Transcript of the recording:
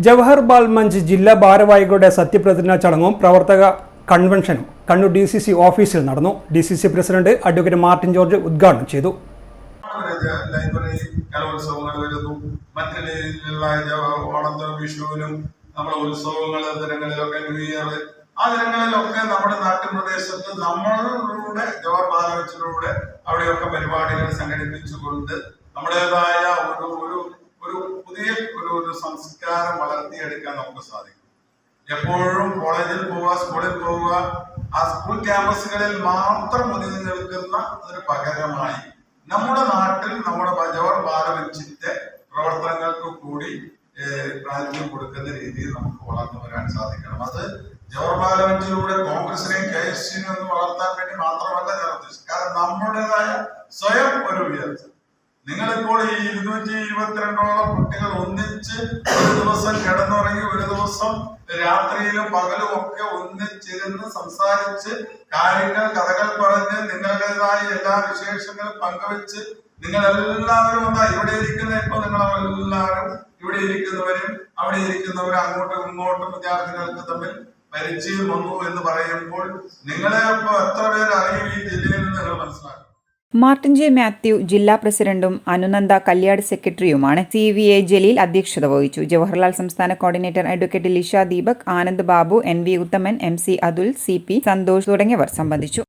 Jawaharlal Munch ജില്ലാ ഭാരവാഹികളുടെ സത്യപ്രതിജ്ഞാ ചടങ്ങും പ്രവർത്തക കൺവെൻഷനും കണ്ണൂർ DCC ഓഫീസിൽ നടന്നു. DCC president advocate Martin George ഉദ്ഘാടനം ചെയ്തു. ലൈബ്രറി കലോത്സവങ്ങൾ വരുന്നു, മറ്റു രീതിയിലുള്ള ഓണത്തിനും വിഷുവിനും നമ്മുടെ ഉത്സവങ്ങൾ ദിനങ്ങളിലൊക്കെ ന്യൂ ഇയർ ആ ദിനങ്ങളിലൊക്കെ നമ്മുടെ നാട്ടുപ്രദേശത്ത് നമ്മളുടെ ജവഹർലാൽ മഞ്ചിലൂടെ അവിടെയൊക്കെ പരിപാടികൾ സംഘടിപ്പിച്ചുകൊണ്ട് നമ്മുടേതായ ഒരു പുതിയ ഒരു സംസ്കാരം വളർത്തിയെടുക്കാൻ നമുക്ക് സാധിക്കും. എപ്പോഴും കോളേജിൽ പോവുക, സ്കൂളിൽ പോവുക, ആ സ്കൂൾ ക്യാമ്പസുകളിൽ മാത്രം ഒതുങ്ങി നിൽക്കുന്ന ഒരു പകരമായി നമ്മുടെ നാട്ടിൽ നമ്മുടെ ജവഹർലാൽ മഞ്ചിന്റെ പ്രവർത്തനങ്ങൾക്ക് കൂടി പ്രാധാന്യം കൊടുക്കുന്ന രീതിയിൽ നമുക്ക് വളർന്നു വരാൻ സാധിക്കണം. അത് ജവഹർലാൽ മഞ്ചിലൂടെ കോൺഗ്രസിനെയും KSUവിനെയും ഒന്ന് വളർത്താൻ വേണ്ടി മാത്രമല്ല ഞാൻ ഉദ്ദേശിച്ചത്. കാരണം നമ്മുടേതായ സ്വയം ഒരു ഉയർച്ച. നിങ്ങളിപ്പോൾ ഈ 222ഓളം കുട്ടികൾ ഒന്നിച്ച് ഒരു ദിവസം കിടന്നുറങ്ങി, ഒരു ദിവസം രാത്രിയിലും പകലും ഒക്കെ ഒന്നിച്ചിരുന്ന് സംസാരിച്ച് കാര്യങ്ങൾ കഥകൾ പറഞ്ഞ് നിങ്ങളുടേതായ എല്ലാ വിശേഷങ്ങളും പങ്കുവെച്ച് നിങ്ങളെല്ലാവരും എന്താ ഇവിടെ ഇരിക്കുന്ന ഇപ്പൊ നിങ്ങളെല്ലാവരും ഇവിടെ ഇരിക്കുന്നവരും അവിടെ ഇരിക്കുന്നവരും അങ്ങോട്ടും ഇങ്ങോട്ടും വിദ്യാർത്ഥികൾക്ക് തമ്മിൽ പരിചയം വന്നു എന്ന് പറയുമ്പോൾ നിങ്ങളെ ഇപ്പൊ എത്ര പേര് അറിയും ഈ ജില്ലയിൽ നിന്ന് നിങ്ങൾ മനസ്സിലാക്കും. മാർട്ടിൻ ജെ മാത്യു ജില്ലാ പ്രസിഡന്റും അനുനന്ദ കല്യാട് സെക്രട്ടറിയുമാണ്. CVA ജലീൽ അധ്യക്ഷത വഹിച്ചു. ജവഹർലാൽ സംസ്ഥാന coordinator advocate Lisha Deepak, Anand Babu, NV ഉത്തമൻ, MC അതുൽ, CP സന്തോഷ് തുടങ്ങിയവർ സംബന്ധിച്ചു.